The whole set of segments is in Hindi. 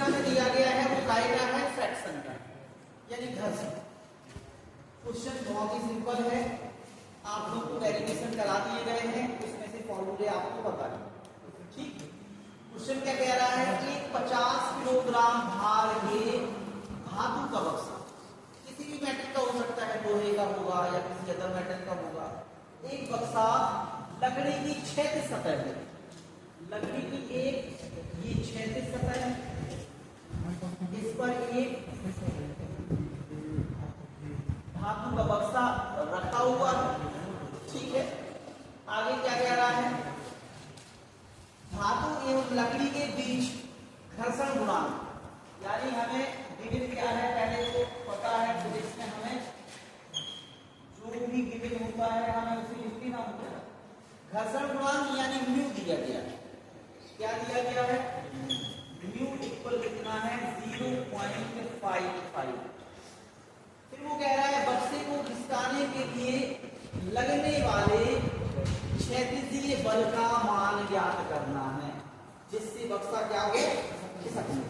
हमें दिया गया है वो कायदा है फ्रैक्शन का, यानी घर्षण। क्वेश्चन बहुत ही सिंपल है, आप लोग को डेरिवेशन करा दिए गए हैं, उसमें से फॉर्मूले आपको बता दें। ठीक, क्वेश्चन क्या कह रहा है कि 50 किलोग्राम भार के धातु का बक्सा, किसी भी मेटल का हो सकता है, लोहे का होगा या किसी अदर मेटल का होगा, एक बक्सा लकड़ी की क्षैतिज सतह है, लकड़ी की एक ये क्षैतिज सतह है, इस पर एक धातु का बक्सा रखा हुआ है। ठीक है, आगे क्या कह रहा है, धातु एवं लकड़ी के बीच घर्षण गुणांक, यानी हमें गिवन क्या है पहले तो पता है, फिजिक्स में हमें जो भी गिवन होता है हमें उसे लिख लेना होता है। घर्षण गुणांक यानी म्यू दिया गया है, क्या दिया गया है, म्यू इक्वल कितना है 0.55। फिर वो कह रहा है बक्से को खिसकाने के लिए लगने वाले क्षैतिजीय बल का मान ज्ञात करना है, जिससे बक्सा क्या हो खिसकने।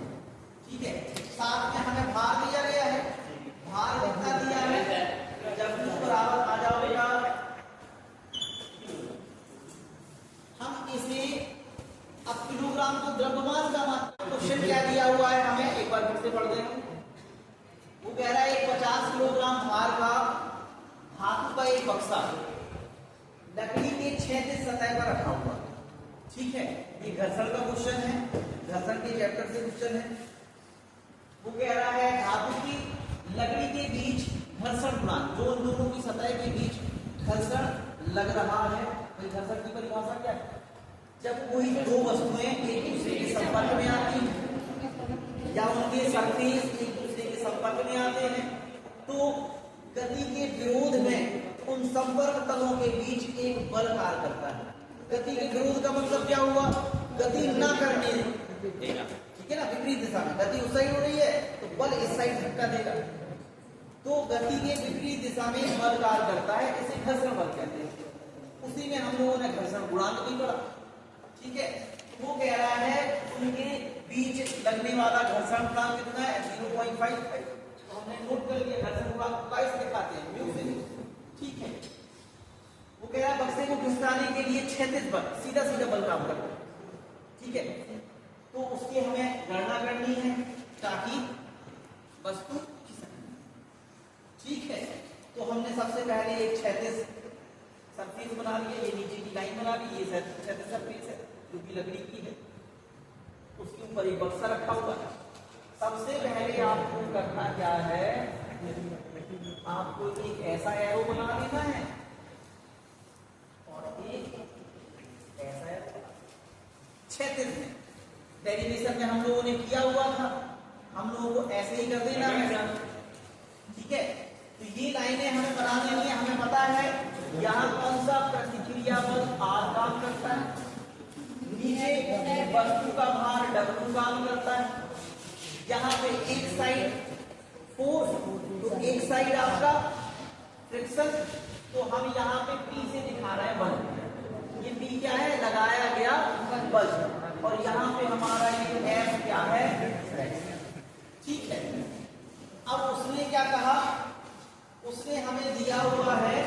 ठीक है, साथ में हमें भार दिया गया है, भार कितना दिया है, W बराबर आ जाएगा, हम इसे अब किलोग्राम को द्रव्यमान का मान, क्वेश्चन क्या दिया हुआ है हमें एक बार फिर से पढ़ देंगे। वो कह रहा है एक 50 किलोग्राम भार का धातु का एक बक्सा लकड़ी के क्षैतिज सतह पर रखा हुआ। ठीक है, ये घर्षण का क्वेश्चन है, घर्षण के चैप्टर से क्वेश्चन है। वो कह रहा है धातु की लकड़ी के बीच घर्षण गुणांक, जो उन दोनों की सतह के बीच घर्षण लग रहा है। तो घर्षण की परिभाषा क्या है, जब कोई दो वस्तुएं एक दूसरे के संपर्क में आती हैं या उनके सरफेस एक दूसरे के संपर्क में आते हैं, तो गति के विरोध में उन संपर्क तलों के बीच एक बल कार्य करता है। गति के विरोध का मतलब क्या हुआ, गति ना करने देगा, ठीक है ना, विपरीत दिशा में गति उस साइड हो रही है तो बल इस साइड धक्का देगा, तो गति के विपरीत दिशा में बल कार्य करता है, इसे घर्षण बल कहते हैं। उसी में हम लोगों ने घर्षण गुणांक भी पढ़ा। ठीक है, वो कह रहा है उनके बीच लगने वाला घर्षण गुणांक कितना है 0.55, तो हमने नोट कर लिया, घर्षण गुणांक कैसे दिखाते हैं, म्यू से। ठीक है, वो कह रहा है बक्से को खिसकाने के लिए क्षैतिज बल, सीधा सीधा बल काम करता है। ठीक है, तो उसकी हमें गणना करनी है ताकि वस्तु खिसके। ठीक है, तो हमने सबसे पहले एक क्षैतिज सरफेस बना लिया, ये नीचे की लाइन बना ली, ये क्षैतिज सरफेस है जो कि लकड़ी की है, उसके ऊपर एक बक्सा रखा हुआ है। सबसे पहले आपको करना क्या है, आपको एक ऐसा एरो बना देना है और एक ऐसा एरो क्षैतिज में। डेरिवेशन में हम लोगों ने किया हुआ था, हम लोगों को ऐसे ही कर देना है। ठीक है, तो ये लाइनें हमें बना देनी है। हमें पता है यहाँ कौन सा प्रतिक्रिया बल R काम करता है, नीचे वस्तु का भार W काम करता है, यहाँ पे एक साइड फोर्स, तो एक साइड आपका फ्रिक्शन, तो हम यहाँ पे P से दिखा रहे हैं बल, ये P क्या है, लगाया गया बल, और यहाँ पे हमारा ये F क्या है। ठीक है, अब उसने क्या कहा, उसने हमें दिया हुआ है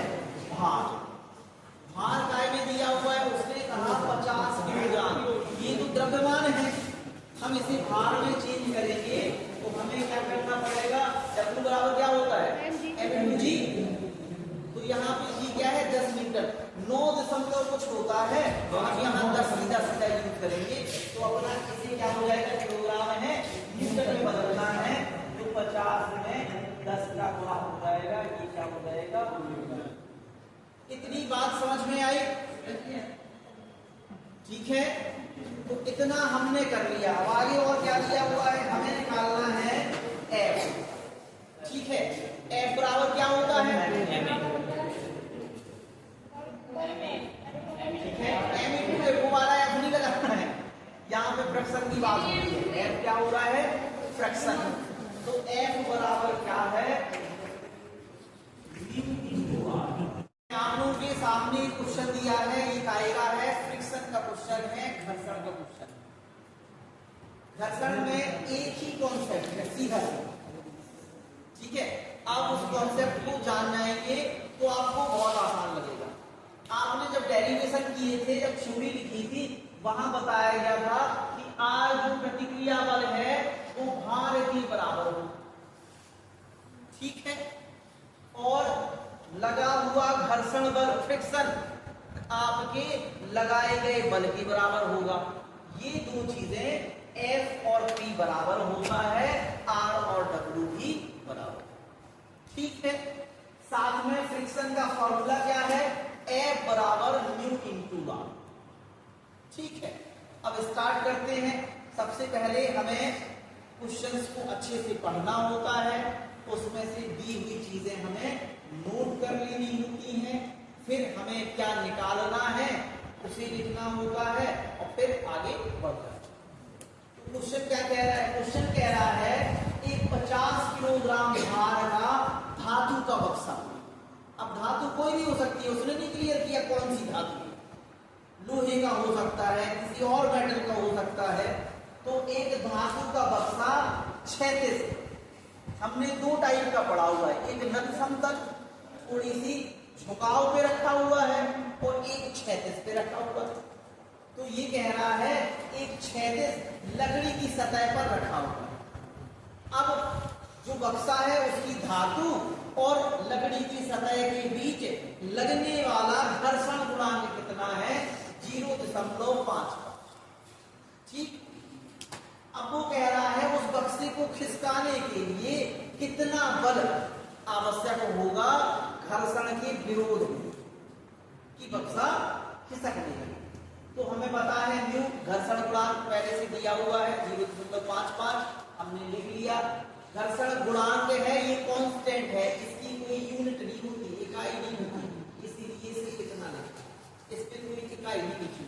भार, भार काय में दिया हुआ है, उसने कहा 50 किलोग्राम, ये तो द्रव्यमान है, हम इसे भार में चेंज करेंगे तो हमें क्या करना पड़ेगा, W बराबर क्या होता है mg, तो यहाँ पे g क्या है 10 मीटर, 9 कुछ होता है, तो हम यहाँ 10 सीधा यूज करेंगे, तो अपना इसे क्या हो जाएगा, किलोग्राम है न्यूटन में बदलना है, तो 50 में 10 का गुणा हो जाएगा, ये क्या हो जाएगा। इतनी बात समझ में आई? ठीक है, तो इतना हमने कर लिया। अब आगे और क्या दिया हुआ है, हमें निकालना है F। ठीक है, F बराबर क्या होता है, ठीक है, m इंटू F, वो वाला F नहीं लगाना है, यहाँ पे फ्रैक्शन की बात हो रही है। F क्या हो रहा है, फ्रैक्शन, तो F बराबर क्या है, आप लोगों के सामने क्वेश्चन दिया है, ये आएगा है फ्रिक्शन का क्वेश्चन है, घर्षण का क्वेश्चन। घर्षण में एक ही कॉन्सेप्ट है सीधा सीधा। ठीक है, आप उस कॉन्सेप्ट को जान जाएंगे तो आपको बहुत आसान लगेगा। आपने जब डेरिवेशन किए थे, जब थ्योरी लिखी थी, वहां बताया गया था कि आर जो प्रतिक्रिया बल है वो भार के बराबर हो। ठीक है, और लगा हुआ घर्षण बल फ्रिक्शन आपके लगाए गए बल के बराबर होगा। ये दो चीजें F और P बराबर होता है, R और W भी बराबर। ठीक है, साथ में फ्रिक्शन का फॉर्मूला क्या है, F बराबर म्यू इंटू आर। ठीक है, अब स्टार्ट करते हैं। सबसे पहले हमें क्वेश्चंस को अच्छे से पढ़ना होता है, उसमें से दी हुई चीजें हमें नोट कर लेनी होती हैं, फिर हमें क्या निकालना है उसे लिखना होता है और फिर आगे बढ़ना है। तो क्वेश्चन क्या कह रहा है, क्वेश्चन कह रहा है एक 50 किलोग्राम भार का धातु का बक्सा। अब धातु कोई भी हो सकती है, उसने नहीं क्लियर किया कौन सी धातु, लोहे का हो सकता है, किसी और मेटल का हो सकता है। तो एक धातु का बक्सा 36, हमने दो टाइप का पढ़ा हुआ है, एक नत समतल थोड़ी सी झुकाव पे रखा हुआ है और एक 36 पे रखा हुआ है। तो ये कह रहा है एक 36 लकड़ी की सतह पर रखा हुआ है। अब जो बक्सा है उसकी धातु और लकड़ी की सतह के बीच लगने वाला घर्षण गुणांक कितना है, 0.55। ठीक, अब वो कह रहा है उस बक्से को खिसकाने के लिए कितना बल आवश्यक होगा घर्षण के विरोध में कि बक्सा खिसकने लगे। तो हमें पता है म्यू घर्षण गुणांक पहले से दिया हुआ है 0.55, हमने लिख लिया। घर्षण गुणांक है ये कांस्टेंट है, इसकी कोई यूनिट नहीं होती, इकाई नहीं होती, इसीलिए इसे कितना लिखा, इस पे कोई इकाई नहीं लिखी।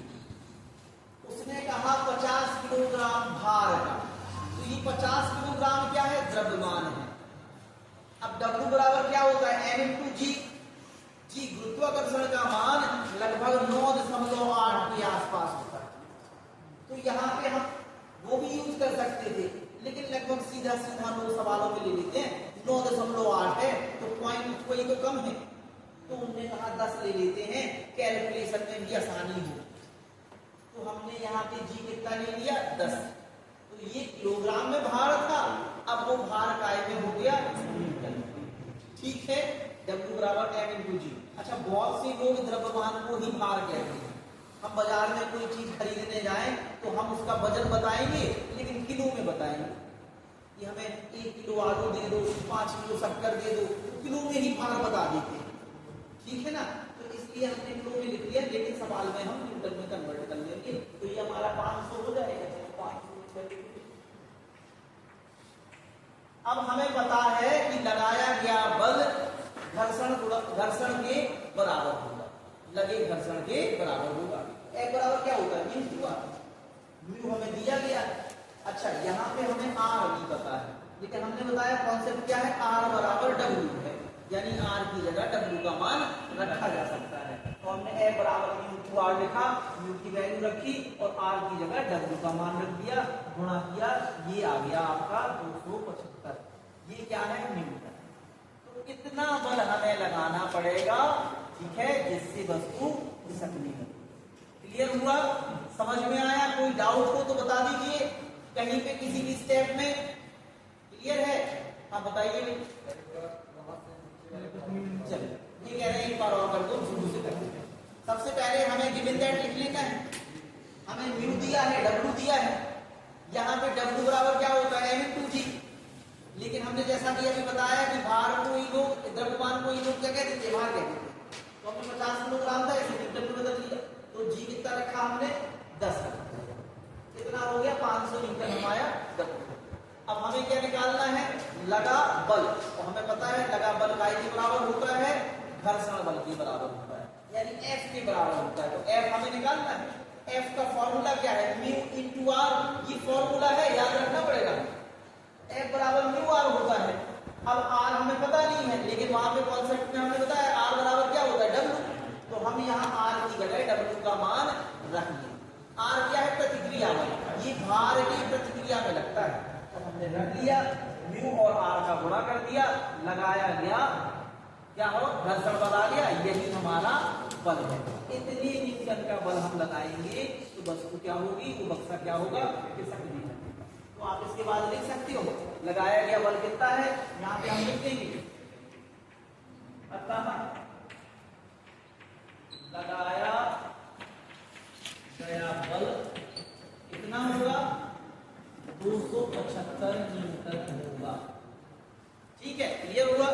उसने कहा 50 किलोग्राम भार का, तो ये 50 किलोग्राम क्या है, द्रव्यमान है। अब W बराबर क्या होता है, M इंटू जी। जी गुरुत्वाकर्षण का मान लगभग 9.8 के आसपास होता है। तो यहाँ पे हम वो भी यूज कर सकते थे, लेकिन लगभग सीधा सीधा लोग सवालों में ले लेते हैं 9.8 है तो पॉइंट कोई तो कम है, तो उन्होंने कहा 10 ले लेते हैं, कैलकुलेशन में भी आसानी हो। तो हमने यहाँ पे जी कितना ले लिया, 10। तो ये किलोग्राम में भार था, अब वो भार काय में हो गया न्यूटन। ठीक है, W बराबर M इंटू जी। अच्छा, बहुत से लोग द्रव्यमान को ही भार कहते हैं। हम बाजार में कोई चीज खरीदने जाएं तो हम उसका वजन बताएंगे, लेकिन किलो में बताएंगे कि हमें 1 किलो आलू दे दो, 5 किलो शक्कर दे दो, तो किलो में ही भार बता देते हैं। ठीक है ना, तो इसलिए हमने किलो में लिख लिया, लेकिन सवाल में हम न्यूटन में कन्वर्ट कर लेंगे, तो ये हमारा 500 हो जाएगा। अब हमें पता है कि लगाया गया बल घर्षण के बराबर होगा, लगे घर्षण के बराबर होगा। एक बराबर क्या होगा, म्यू हमें दिया गया। अच्छा, यहाँ पे हमें आर नहीं पता है, लेकिन हमने बताया कॉन्सेप्ट क्या है, आर बराबर डब्ल्यू है, यानी आर की जगह डब्ल्यू का मान रखा जा सकता है। तो हमने ए बराबर म्यू टू आर लिखा, म्यू की वैल्यू रखी और आर की जगह डब्ल्यू का मान रख दिया, गुणा किया, ये आ गया आपका 275। ये क्या है, न्यूटन। तो कितना बल हमें लगाना पड़ेगा, ठीक है, जिससे वस्तु खिसकनी है। क्लियर हुआ, समझ में आया? कोई डाउट हो तो बता दीजिए कहीं पे किसी भी स्टेप में। क्लियर है? हाँ बताइए। चलिए, ये कह रहे हैं एक बार और कर दो, शुरू से करते हैं। सबसे पहले हमें गिवन दैट लिख लेना है। हमें म्यू दिया है, डब्ल्यू दिया है, यहाँ पे डब्ल्यू बराबर क्या होता है, m इंटू जी। लेकिन हमने जैसा कि अभी बताया कि भार को ही लोग, द्रव्यमान को ही लोग क्या कहते थे, भार कहते थे। तो हमने 50 किलोग्राम था, इसे न्यूटन में बदल दिया, तो जी कितना रखा हमने, 10। कितना हो गया, 500 न्यूटन हमारा W। अब हमें क्या निकालना है, लगा बल। तो हमें पता है लगा बल काय के बराबर होता है, घर्षण बल के बराबर होता है, यानी F के बराबर होता है। तो F हमें निकालना है। F का फॉर्मूला क्या है, म्यू इंटू आर। ये फॉर्मूला है, याद रखना पड़ेगा। F बराबर म्यू आर होता है। अब R हमें पता नहीं है, लेकिन वहां पे कॉन्सेप्ट में हमने बताया R बराबर क्या होता है, W। तो हम यहाँ R की जगह W का मान रख लें। R क्या है, प्रतिक्रिया में, ये भार की प्रतिक्रिया में लगता है। तो हम हमने रख लिया, म्यू और आर का गुणा कर दिया, लगाया गया, क्या हो घर्षण बल आ गया, यही हमारा बल है। इतने न्यूटन का बल हम लगाएंगे तो वस्तु क्या होगी, वो बक्सा क्या होगा, खिसक नहीं सकेगा। तो आप इसके बाद लिख सकते हो लगाया गया बल कितना है, यहाँ पे हम लिख देंगे अतः लगाया गया बल कितना होगा, 275 न्यूटन होगा। ठीक है, क्लियर हुआ।